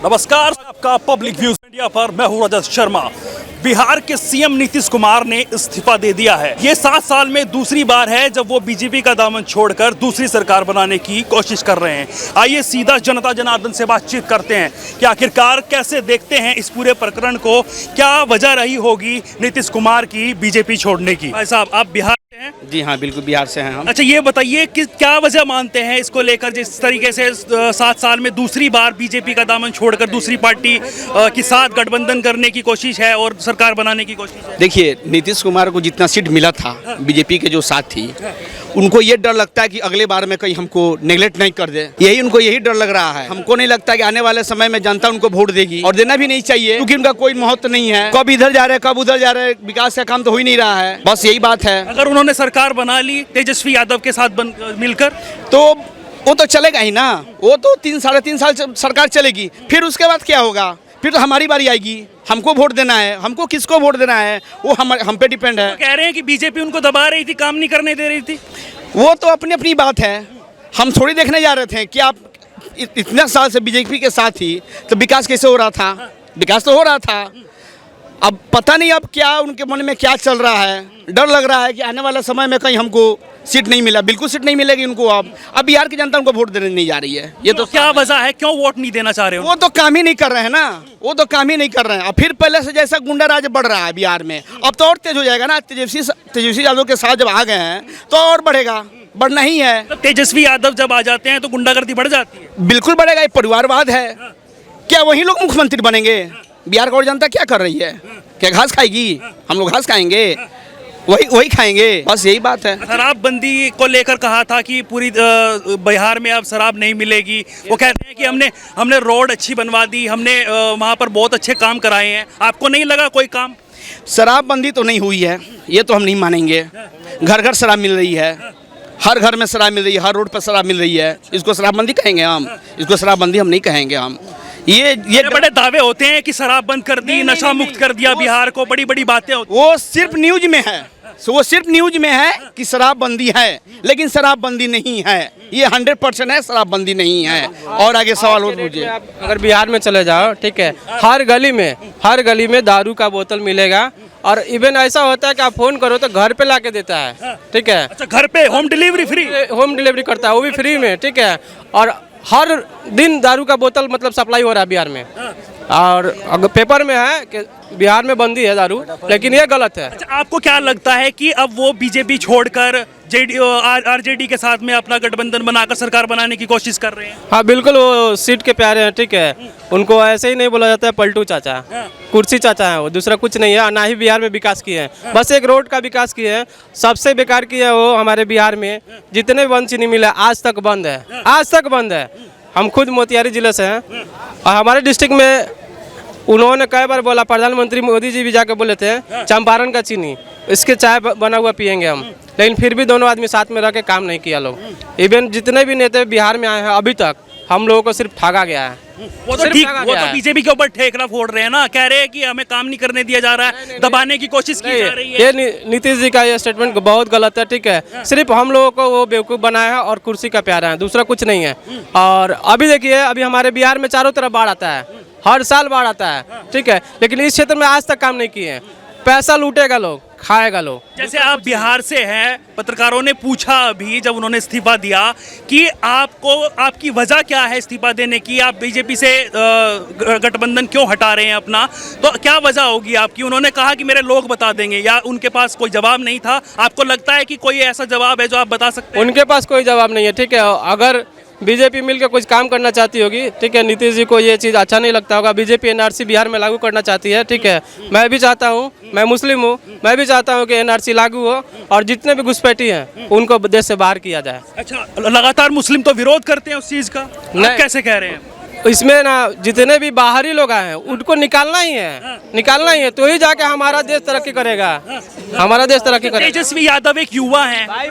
नमस्कार, आपका public views India पर मैं हूं रजत शर्मा। बिहार के सीएम नीतीश कुमार ने इस्तीफा दे दिया है। ये 7 साल में दूसरी बार है जब वो बीजेपी का दामन छोड़कर दूसरी सरकार बनाने की कोशिश कर रहे हैं। आइए सीधा जनता जनार्दन से बातचीत करते हैं कि आखिरकार कैसे देखते हैं इस पूरे प्रकरण को, क्या वजह रही होगी नीतीश कुमार की बीजेपी छोड़ने की। भाई साहब, आप बिहार से हैं? जी हाँ, बिल्कुल बिहार से हैं हम। अच्छा, ये बताइए कि क्या वजह मानते हैं इसको लेकर, जिस तरीके से 7 साल में दूसरी बार बीजेपी का दामन छोड़कर दूसरी पार्टी के साथ गठबंधन करने की कोशिश है और सरकार बनाने की कोशिश है। देखिए, नीतीश कुमार को जितना सीट मिला था बीजेपी के जो साथी, उनको ये डर लगता है कि अगले बार में कहीं हमको नेगलेक्ट नहीं कर दे। यही डर लग रहा है। हमको नहीं लगता कि आने वाले समय में जनता उनको वोट देगी, और देना भी नहीं चाहिए, क्योंकि उनका कोई महत्व नहीं है। कब इधर जा रहे हैं, कब उधर जा रहे हैं, विकास का काम तो हो ही नहीं रहा है। बस यही बात है। अगर उन्होंने सरकार बना ली तेजस्वी यादव के साथ मिलकर, तो वो तो चलेगा ही ना। वो तो 3-3.5 साल सरकार चलेगी, फिर उसके बाद क्या होगा? फिर तो हमारी बारी आएगी, हमको वोट देना है। हमको किसको वोट देना है वो हम पे डिपेंड है। तो कह रहे हैं कि बीजेपी उनको दबा रही थी, काम नहीं करने दे रही थी। वो तो अपनी अपनी बात है। हम थोड़ी देखने जा रहे थे कि आप इतने साल से बीजेपी के साथ ही, तो विकास कैसे हो रहा था? विकास तो हो रहा था। अब पता नहीं अब क्या उनके मन में क्या चल रहा है। डर लग रहा है कि आने वाला समय में कहीं हमको सीट नहीं मिला, बिल्कुल सीट नहीं मिलेगी उनको। अब बिहार की जनता उनको वोट देने नहीं जा रही है। ये तो क्या वजह है, क्यों वोट नहीं देना चाह रहे हो? वो तो काम ही नहीं कर रहे हैं ना। वो तो काम ही नहीं कर रहे हैं। और फिर पहले से जैसा गुंडा राज बढ़ रहा है बिहार में, अब तो और तेज हो जाएगा ना। तेजस्वी यादव के साथ जब आ गए हैं तो और बढ़ेगा, बढ़ना ही है। तेजस्वी यादव जब आ जाते हैं तो गुंडागर्दी बढ़ जाती है। बिल्कुल बढ़ेगा। ये परिवारवाद है। क्या वही लोग मुख्यमंत्री बनेंगे? बिहार का और जनता क्या कर रही है? क्या घास खाएगी? हम लोग घास खाएंगे, वही खाएंगे। बस यही बात है। शराबबंदी को लेकर कहा था कि पूरी बिहार में अब शराब नहीं मिलेगी। वो कहते हैं कि हमने रोड अच्छी बनवा दी, हमने वहाँ पर बहुत अच्छे काम कराए हैं। आपको नहीं लगा कोई काम? शराबबंदी तो नहीं हुई है, ये तो हम नहीं मानेंगे। घर घर शराब मिल रही है, हर घर में शराब मिल रही है, हर रोड पर शराब मिल रही है। इसको शराबबंदी कहेंगे हम? इसको शराबबंदी हम नहीं कहेंगे हम। ये बड़े दावे होते हैं कि शराब बंद कर दी, नशा मुक्त कर दिया बिहार को, बड़ी बड़ी बातें होती हैं। वो सिर्फ न्यूज में है। वो सिर्फ न्यूज में है कि शराबबंदी है, लेकिन शराबबंदी नहीं है। ये 100% है, शराबबंदी नहीं है। और आगे सवाल हो मुझे। अगर बिहार में चले जाओ, ठीक है, हर गली में दारू का बोतल मिलेगा। और इवन ऐसा होता है कि आप फोन करो तो घर पे लाके देता है, ठीक है। अच्छा, घर पे home delivery free? Home delivery करता है, वो भी फ्री में, ठीक है। और हर दिन दारू का बोतल मतलब सप्लाई हो रहा है बिहार में। और अगर पेपर में है कि बिहार में बंदी है दारू, लेकिन ये गलत है। अच्छा, आपको क्या लगता है कि अब वो बीजेपी छोड़कर आरजेडी के साथ में अपना गठबंधन बनाकर सरकार बनाने की कोशिश कर रहे हैं? हाँ बिल्कुल, वो सीट के प्यारे हैं, ठीक है। उनको ऐसे ही नहीं बोला जाता है पलटू चाचा, कुर्सी चाचा है वो, दूसरा कुछ नहीं है। ना ही बिहार में विकास किए हैं, बस एक रोड का विकास किए हैं। सबसे बेकार किया है वो हमारे बिहार में। जितने भी वन चीनी मिला आज तक बंद है, आज तक बंद है। हम खुद मोतिहारी जिले से हैं, और हमारे डिस्ट्रिक्ट में उन्होंने कई बार बोला, प्रधानमंत्री मोदी जी भी जाके बोले थे चंपारण का चीनी, इसके चाय बना हुआ पियेंगे हम। लेकिन फिर भी दोनों आदमी साथ में रह के काम नहीं किया लोग। इवन जितने भी नेता बिहार में आए हैं अभी तक हम लोगों को सिर्फ ठगा गया है। वो तो ठीक, वो तो बीजेपी के ऊपर ठेकरा फोड़ रहे हैं ना, कह रहे हैं कि हमें काम नहीं करने दिया जा रहा है, दबाने की कोशिश की जा रही है। ये नीतीश जी का ये स्टेटमेंट बहुत गलत है, ठीक है। सिर्फ हम लोगों को वो बेवकूफ़ बनाया है और कुर्सी का प्यारा है, दूसरा कुछ नहीं है। और अभी देखिए, अभी हमारे बिहार में चारों तरफ बाढ़ आता है, हर साल बाढ़ आता है, ठीक है। लेकिन इस क्षेत्र में आज तक काम नहीं किए हैं। पैसा लूटेगा लोग, खाएगा लोग। जैसे आप बिहार से हैं, पत्रकारों ने पूछा अभी जब उन्होंने इस्तीफा दिया कि आपकी वजह क्या है इस्तीफा देने की, आप बीजेपी से गठबंधन क्यों हटा रहे हैं अपना, तो क्या वजह होगी आपकी? उन्होंने कहा कि मेरे लोग बता देंगे, या उनके पास कोई जवाब नहीं था? आपको लगता है कि कोई ऐसा जवाब है जो आप बता सकते हैं? उनके पास कोई जवाब नहीं है, ठीक है। अगर बीजेपी मिलकर कुछ काम करना चाहती होगी, ठीक है, नीतीश जी को ये चीज़ अच्छा नहीं लगता होगा। बीजेपी एनआरसी बिहार में लागू करना चाहती है, ठीक है। मैं भी चाहता हूँ, मैं मुस्लिम हूँ, मैं भी चाहता हूँ कि एनआरसी लागू हो और जितने भी घुसपैठी हैं उनको देश से बाहर किया जाए। अच्छा, लगातार मुस्लिम तो विरोध करते हैं उस चीज़ का, आप कैसे कह रहे हैं? इसमें ना जितने भी बाहरी लोग आए हैं उनको निकालना ही है, निकालना ही है, तो ही जाके हमारा देश तरक्की करेगा, हमारा देश तरक्की करेगा। तेजस्वी यादव एक युवा हैं भाई,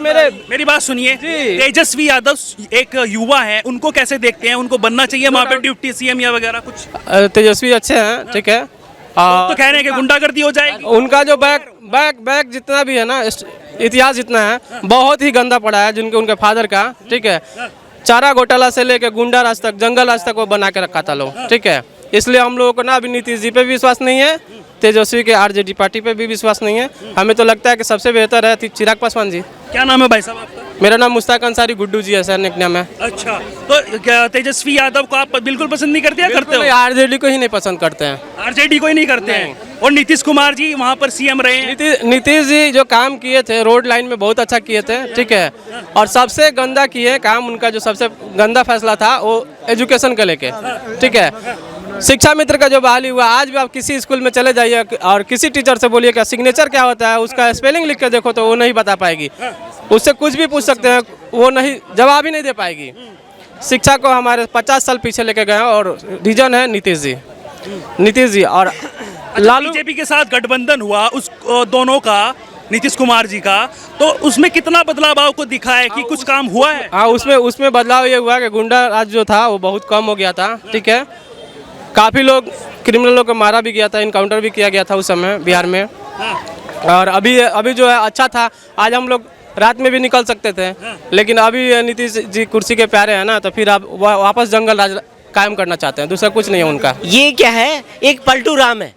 मेरी बात सुनिए। तेजस्वी यादव एक युवा हैं, उनको कैसे देखते हैं? उनको बनना चाहिए वहाँ पे डिप्टी सीएम या वगैरह कुछ? तेजस्वी अच्छे हैं, ठीक है। तो कह रहे हैं कि गुंडागर्दी हो जाएगी। उनका जो बैक जितना भी है ना, इतिहास जितना है बहुत ही गंदा पड़ा है, जिनके उनके फादर का, ठीक है। चारा घोटाला से लेके गुंडा राज तक, जंगल राज तक वो बना के रखा था लोग, ठीक है। इसलिए हम लोगों को ना अभी नीतीश जी पे भी विश्वास नहीं है, तेजस्वी के आरजेडी पार्टी पे भी विश्वास नहीं है। हमें तो लगता है कि सबसे बेहतर है चिराग पासवान जी। क्या नाम है भाई साहब आपका? मेरा नाम मुश्ताक अंसारी, गुड्डू जी है सर, निकनेम है। अच्छा, तो क्या तेजस्वी यादव को आप बिल्कुल पसंद नहीं करते या करते हो? आरजेडी को ही नहीं पसंद करते हैं। आरजेडी को ही नहीं करते हैं। और नीतीश कुमार जी वहाँ पर सीएम रहे हैं। नीतीश जी जो काम किए थे रोड लाइन में बहुत अच्छा किए थे, ठीक है। और सबसे गंदा किए काम, उनका जो सबसे गंदा फैसला था वो एजुकेशन को लेके, ठीक है। शिक्षा मित्र का जो बहाली हुआ, आज भी आप किसी स्कूल में चले जाइए और किसी टीचर से बोलिए क्या सिग्नेचर क्या होता है, उसका स्पेलिंग लिख के देखो तो वो नहीं बता पाएगी। उससे कुछ भी पूछ सकते हैं, वो नहीं जवाब ही नहीं दे पाएगी। शिक्षा को हमारे 50 साल पीछे लेके गए और रीजन है नीतीश जी और लालू। बीजेपी के साथ गठबंधन हुआ उस दोनों का, नीतीश कुमार जी का, तो उसमें कितना बदलाव आपको दिखा है कि कुछ काम हुआ है? हाँ, उसमें बदलाव ये हुआ कि गुंडा राज जो था वो बहुत कम हो गया था, ठीक है। काफ़ी लोग क्रिमिनलों को मारा भी गया था, इनकाउंटर भी किया गया था उस समय बिहार में। और अभी जो है अच्छा था, आज हम लोग रात में भी निकल सकते थे, लेकिन अभी नीतीश जी कुर्सी के प्यारे हैं ना, तो फिर आप वापस जंगल राज कायम करना चाहते हैं, दूसरा कुछ नहीं है उनका। ये क्या है, एक पलटू राम है,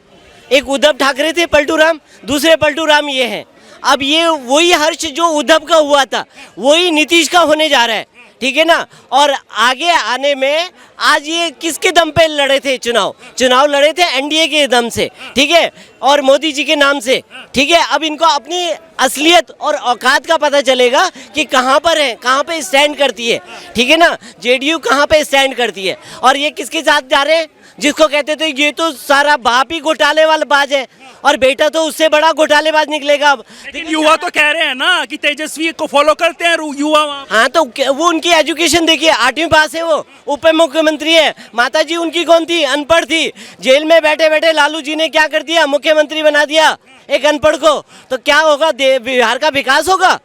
एक उद्धव ठाकरे थे पलटू राम, दूसरे पलटू राम ये हैं। अब ये वही हर्ष जो उद्धव का हुआ था वही नीतीश का होने जा रहा है, ठीक है ना। और आगे आने में आज ये किसके दम पे लड़े थे चुनाव लड़े थे एनडीए के दम से, ठीक है, और मोदी जी के नाम से, ठीक है। अब इनको अपनी असलियत और औकात का पता चलेगा कि कहाँ पर है, कहाँ पे स्टैंड करती है, ठीक है ना। जेडीयू कहाँ पे स्टैंड करती है और ये किसके साथ जा रहे हैं, जिसको कहते थे ये तो सारा बाप ही घोटाले वाला बाज है और बेटा तो उससे बड़ा घोटालेबाज निकलेगा। अब लेकिन युवा तो कह रहे हैं ना कि तेजस्वी को फॉलो करते हैं युवा वहाँ। हाँ, तो वो उनकी एजुकेशन देखिए, 8वीं पास है, वो उप मुख्यमंत्री है। माता जी उनकी कौन थी? अनपढ़ थी। जेल में बैठे बैठे लालू जी ने क्या कर दिया, मुख्यमंत्री बना दिया एक अनपढ़ को। तो क्या होगा, बिहार का विकास होगा?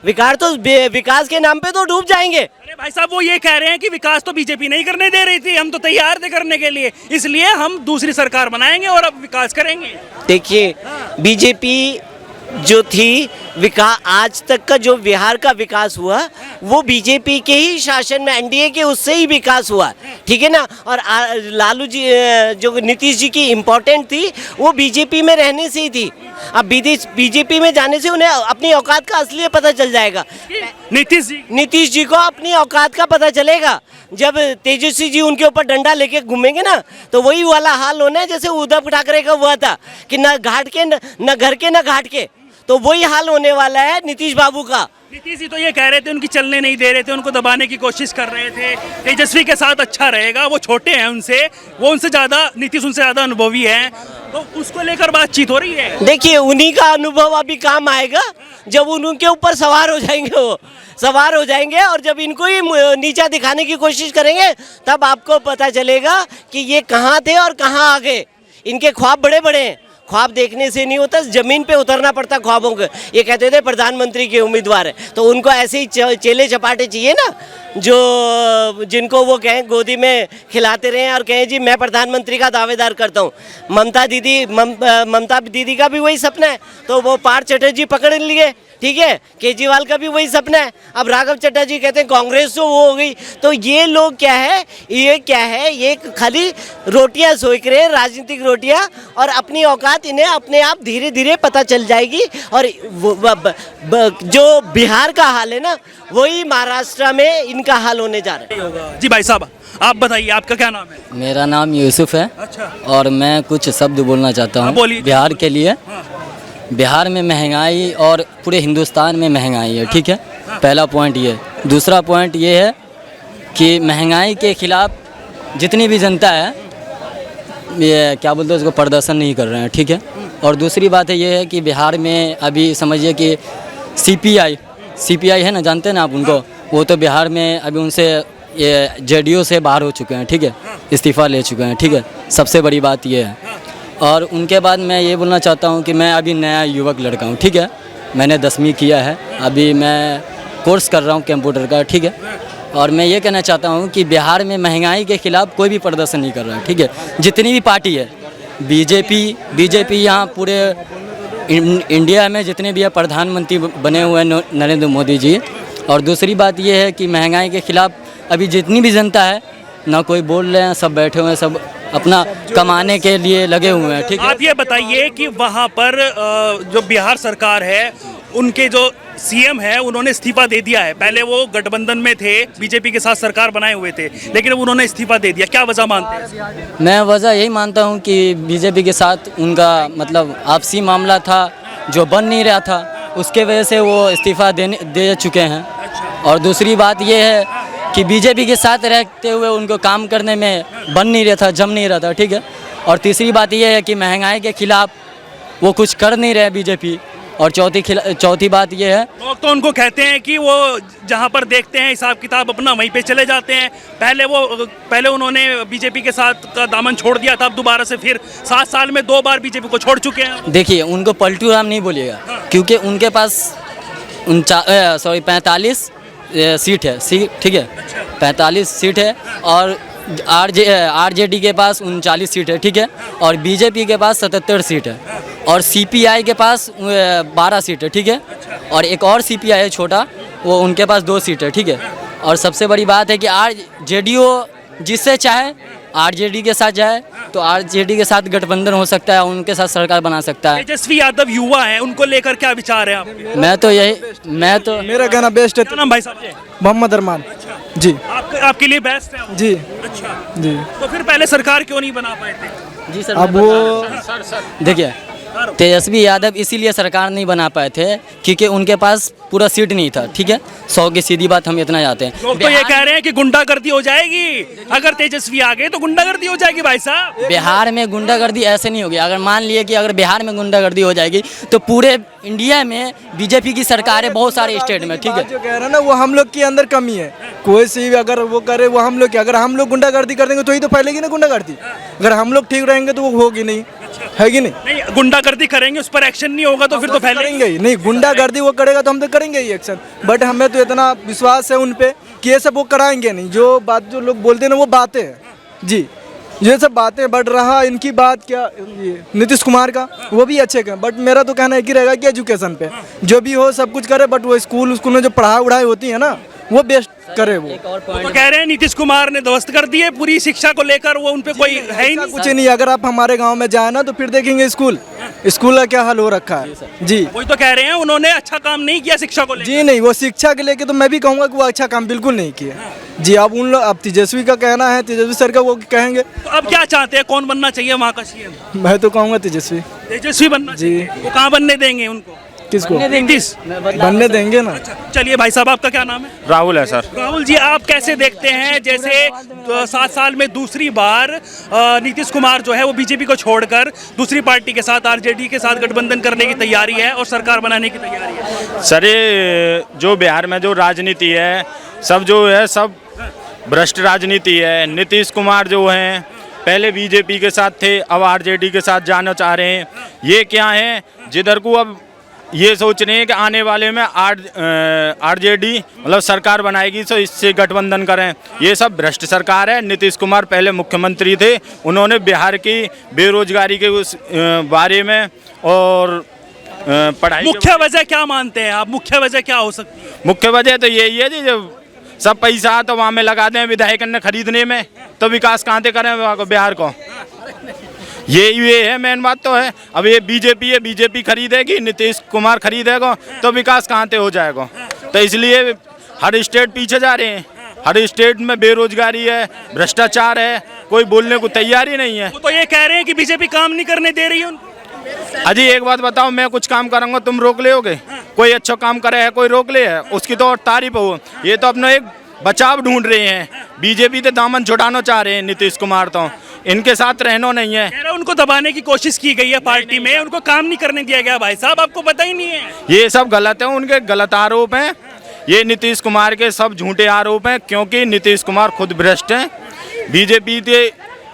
विकास के नाम पे तो डूब जाएंगे। अरे भाई साहब, वो ये कह रहे हैं कि विकास तो बीजेपी नहीं करने दे रही थी, हम तो तैयार थे करने के लिए, इसलिए हम दूसरी सरकार बनाएंगे और अब विकास करेंगे। देखिए, बीजेपी जो थी आज तक का जो बिहार का विकास हुआ वो बीजेपी के ही शासन में, एनडीए के उससे ही विकास हुआ, ठीक है ना। और लालू जी जो नीतीश जी की इम्पोर्टेंट थी वो बीजेपी में रहने से ही थी। अब बीजेपी में जाने से उन्हें अपनी औकात का असलियत पता चल जाएगा। नीतीश जी को अपनी औकात का पता चलेगा जब तेजस्वी जी उनके ऊपर डंडा लेके घूमेंगे ना, तो वही वाला हाल होना है जैसे उद्धव ठाकरे का हुआ था कि न घाट के न घर के न घाट के। तो वही हाल होने वाला है नीतीश बाबू का। नीतीश जी तो ये कह रहे थे उनकी चलने नहीं दे रहे थे, उनको दबाने की कोशिश कर रहे थे। तेजस्वी के साथ अच्छा रहेगा, वो छोटे हैं उनसे, वो उनसे ज़्यादा, नीतीश उनसे ज़्यादा अनुभवी हैं, तो उसको लेकर बातचीत हो रही है। देखिए, उन्हीं का अनुभव अभी काम आएगा जब उनके ऊपर सवार हो जाएंगे, वो सवार हो जाएंगे और जब इनको ही नीचा दिखाने की कोशिश करेंगे तब आपको पता चलेगा कि ये कहाँ थे और कहाँ आ गए। इनके ख्वाब बड़े बड़े हैं, ख्वाब देखने से नहीं होता, जमीन पे उतरना पड़ता ख्वाबों के। ये कहते थे प्रधानमंत्री के उम्मीदवार है, तो उनको ऐसे ही चेले चपाटे चाहिए ना, जो जिनको वो कहें गोदी में खिलाते रहें और कहें जी मैं प्रधानमंत्री का दावेदार करता हूँ। ममता दीदी का भी वही सपना है, तो वो पार्थ चटर्जी पकड़ लिए, ठीक है। केजरीवाल का भी वही सपना है। अब राघव चड्ढा कहते हैं कांग्रेस तो वो हो गई। तो ये लोग क्या है, ये खाली रोटियां सेक रहे हैं, राजनीतिक रोटियां, और अपनी औकात इन्हें अपने आप धीरे धीरे पता चल जाएगी। और जो बिहार का हाल है ना, वही महाराष्ट्र में इनका हाल होने जा रहा है। जी भाई साहब, आप बताइए, आपका क्या नाम है? मेरा नाम यूसुफ है। अच्छा। और मैं कुछ शब्द बोलना चाहता हूँ बिहार के लिए। बिहार में महंगाई और पूरे हिंदुस्तान में महंगाई है, ठीक है, पहला पॉइंट ये। दूसरा पॉइंट ये है कि महंगाई के खिलाफ जितनी भी जनता है ये क्या बोलते हैं उसको प्रदर्शन नहीं कर रहे हैं, ठीक है। और दूसरी बात है ये है कि बिहार में अभी समझिए कि सीपीआई है ना, जानते हैं ना आप उनको, वो तो बिहार में अभी उनसे ये जेडीयू से बाहर हो चुके हैं, ठीक है, इस्तीफ़ा ले चुके हैं, ठीक है। सबसे बड़ी बात ये है। और उनके बाद मैं ये बोलना चाहता हूँ कि मैं अभी नया युवक लड़का हूँ, ठीक है। मैंने 10वीं किया है, अभी मैं कोर्स कर रहा हूँ कंप्यूटर का, ठीक है। और मैं ये कहना चाहता हूँ कि बिहार में महंगाई के खिलाफ कोई भी प्रदर्शन नहीं कर रहा है, ठीक है। जितनी भी पार्टी है, बीजेपी यहाँ पूरे इंडिया में जितने भी है प्रधानमंत्री बने हुए हैं नरेंद्र मोदी जी। और दूसरी बात ये है कि महंगाई के खिलाफ अभी जितनी भी जनता है ना, कोई बोल रहे हैं, सब बैठे हुए हैं, सब अपना कमाने के लिए लगे हुए हैं, ठीक है। आप ये बताइए कि वहाँ पर जो बिहार सरकार है, उनके जो सीएम है उन्होंने इस्तीफा दे दिया है। पहले वो गठबंधन में थे, बीजेपी के साथ सरकार बनाए हुए थे, लेकिन अब उन्होंने इस्तीफा दे दिया। क्या वजह मानते हैं? मैं वजह यही मानता हूँ कि बीजेपी के साथ उनका मतलब आपसी मामला था जो बन नहीं रहा था, उसके वजह से वो इस्तीफा दे चुके हैं। और दूसरी बात ये है कि बीजेपी के साथ रहते हुए उनको काम करने में बन नहीं रहा था, जम नहीं रहा था, ठीक है। और तीसरी बात ये है कि महंगाई के खिलाफ वो कुछ कर नहीं रहे बीजेपी। और चौथी बात ये है, लोग तो उनको कहते हैं कि वो जहाँ पर देखते हैं हिसाब किताब अपना वहीं पे चले जाते हैं। पहले उन्होंने बीजेपी के साथ का दामन छोड़ दिया था, अब दोबारा से फिर 7 साल में 2 बार बीजेपी को छोड़ चुके हैं। देखिए उनको पलटू राम नहीं बोलिएगा, क्योंकि उनके पास 45 सीट है, ठीक है, 45 सीट है। और आरजेडी के पास 39 सीट है, ठीक है। और बीजेपी के पास 77 सीट है। और सीपीआई के पास 12 सीट है, ठीक है। और एक और सीपीआई है छोटा, वो उनके पास 2 सीट है, ठीक है। और सबसे बड़ी बात है कि जेडीओ जिससे चाहे आरजेडी के साथ जाए तो आरजेडी के साथ गठबंधन हो सकता है, उनके साथ सरकार बना सकता है। तेजस्वी यादव युवा हैं, उनको लेकर क्या विचार है आपके? मैं तो मेरा गाना बेस्ट है। क्या नाम भाई साहब? मोहम्मद अरमान जी। आपके लिए बेस्ट है वो? जी अच्छा जी। तो फिर पहले सरकार क्यों नहीं बना पाए थे? जी सर, अब वो देखिए तेजस्वी यादव इसीलिए सरकार नहीं बना पाए थे क्योंकि उनके पास पूरा सीट नहीं था, ठीक है। 100 की सीधी बात हम इतना जाते हैं। लोग तो ये कह रहे हैं कि गुंडागर्दी हो जाएगी, अगर तेजस्वी आ गए तो गुंडागर्दी हो जाएगी भाई साहब। बिहार में गुंडागर्दी ऐसे नहीं होगी। अगर मान लिए कि अगर बिहार में गुंडागर्दी हो जाएगी तो पूरे इंडिया में बीजेपी की सरकार है, बहुत सारे स्टेट में, ठीक है। जो कह रहे हैं ना वो हम लोग के अंदर कमी है। कोई सी भी अगर वो करे वो हम लोग की, अगर हम लोग गुंडागर्दी कर देंगे तो ही तो फैलेगी ना गुंडागर्दी। अगर हम लोग ठीक रहेंगे तो वो होगी नहीं, है कि नहीं? नहीं, गुंडागर्दी करेंगे, उस पर एक्शन नहीं होगा तो फिर तो फैलेंगे ही नहीं। गुंडागर्दी वो करेगा तो हम तो करेंगे ही एक्शन। बट हमें तो इतना विश्वास है उन पे कि ये सब वो कराएंगे नहीं। जो बात जो लोग बोलते हैं ना वो बातें हैं जी, ये सब बातें। बट रहा इनकी बात क्या, ये नीतीश कुमार का, वो भी अच्छे का। बट मेरा तो कहना एक ही रहेगा कि एजुकेशन पे जो भी हो सब कुछ करे, बट वो स्कूल में जो पढ़ाई उढ़ाई होती है ना वो बेस्ट करे। वो तो कह रहे हैं नीतीश कुमार ने ध्वस्त कर दिए पूरी शिक्षा को लेकर, वो उन पे कोई है ही नहीं। कुछ नहीं। अगर आप हमारे गांव में जाए ना तो फिर देखेंगे स्कूल का क्या हाल हो रखा है जी। वही तो कह रहे हैं उन्होंने अच्छा काम नहीं किया शिक्षा को लेकर। जी नहीं, वो शिक्षा के लेके तो मैं भी कहूँगा कि वो अच्छा काम बिल्कुल नहीं किया जी। अब तेजस्वी का कहना है, तेजस्वी सर का वो कहेंगे। तो अब क्या चाहते हैं, कौन बनना चाहिए वहाँ का सीएम? मैं तो कहूँगा तेजस्वी बनना चाहिए। वो कहाँ बनने देंगे उनको? किसको नीतीश बनने देंगे ना। चलिए भाई साहब, आपका क्या नाम है? राहुल है सर। राहुल जी, आप कैसे देखते हैं जैसे 7 साल में दूसरी बार नीतीश कुमार जो है वो बीजेपी को छोड़कर दूसरी पार्टी के साथ, आरजेडी के साथ गठबंधन करने की तैयारी है और सरकार बनाने की तैयारी है? सर ये जो बिहार में जो राजनीति है सब जो है सब भ्रष्ट राजनीति है। नीतीश कुमार जो हैं पहले बीजेपी के साथ थे, अब आरजेडी के साथ जाना चाह रहे हैं। ये क्या है, जिधर को अब ये सोच रहे हैं कि आने वाले में आरजेडी मतलब सरकार बनाएगी तो इससे गठबंधन करें। ये सब भ्रष्ट सरकार है। नीतीश कुमार पहले मुख्यमंत्री थे, उन्होंने बिहार की बेरोजगारी के उस बारे में और पढ़ाई। मुख्य वजह क्या मानते हैं आप? मुख्य वजह क्या हो सकती है? मुख्य वजह तो यही है जी, जब सब पैसा तो वहाँ में लगा दें विधायक ने खरीदने में, तो विकास कहाँ से करें बिहार को? ये है मेन बात तो है। अब ये बीजेपी खरीदेगी, नीतीश कुमार खरीदेगा तो विकास कहाँ से हो जाएगा? तो इसलिए हर स्टेट पीछे जा रहे हैं। हर स्टेट में बेरोजगारी है, भ्रष्टाचार है, कोई बोलने को तैयार ही नहीं है। तो ये कह रहे हैं कि बीजेपी काम नहीं करने दे रही है उनको। अजी एक बात बताओ, मैं कुछ काम करूँगा तुम रोक ले? कोई अच्छा काम करे है कोई रोक ले है उसकी तो और तारीफ हो। ये तो अपना एक बचाव ढूंढ रहे हैं। बीजेपी तो दामन छुड़ाना चाह रहे हैं नीतीश कुमार, तो इनके साथ रहना नहीं है। उनको दबाने की कोशिश की गई है पार्टी में, उनको काम नहीं करने दिया गया। भाई साहब आपको पता ही नहीं है? ये सब गलत है, उनके गलत आरोप हैं। ये नीतीश कुमार के सब झूठे आरोप हैं, क्योंकि नीतीश कुमार खुद भ्रष्ट हैं। बीजेपी के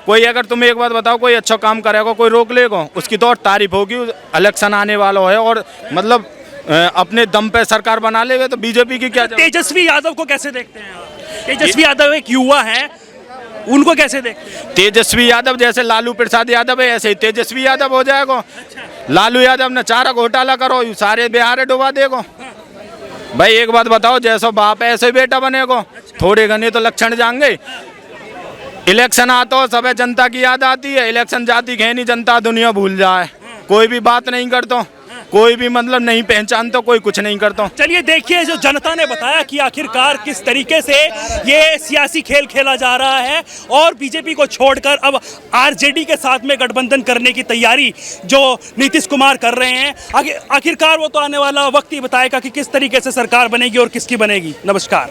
कोई, अगर तुम एक बात बताओ, कोई अच्छा काम करेगा कोई रोक लेगा, उसकी तो और तारीफ होगी। इलेक्शन आने वाला है और मतलब अपने दम पे सरकार बना लेगा, तो बीजेपी की क्या? तेजस्वी यादव को कैसे देखते हैं आप? तेजस्वी यादव एक युवा है, उनको कैसे देखते हैं? तेजस्वी यादव जैसे लालू प्रसाद यादव है ऐसे ही तेजस्वी यादव हो जाएगा। लालू यादव ने चारा घोटाला करो, सारे बिहार डुबा देगा। भाई एक बात बताओ, जैसा बाप है ऐसे बेटा बनेगा। थोड़े घने तो लक्षण जाएंगे। इलेक्शन आता हो सब जनता की याद आती है, इलेक्शन जाती है नहीं, जनता दुनिया भूल जाए, कोई भी बात नहीं करता, कोई भी मतलब नहीं पहचानता, कोई कुछ नहीं करता। चलिए देखिए जो जनता ने बताया कि आखिरकार किस तरीके से ये सियासी खेल खेला जा रहा है और बीजेपी को छोड़कर अब आरजेडी के साथ में गठबंधन करने की तैयारी जो नीतीश कुमार कर रहे हैं। आखिरकार वो तो आने वाला वक्त ही बताएगा कि किस तरीके से सरकार बनेगी और किसकी बनेगी। नमस्कार।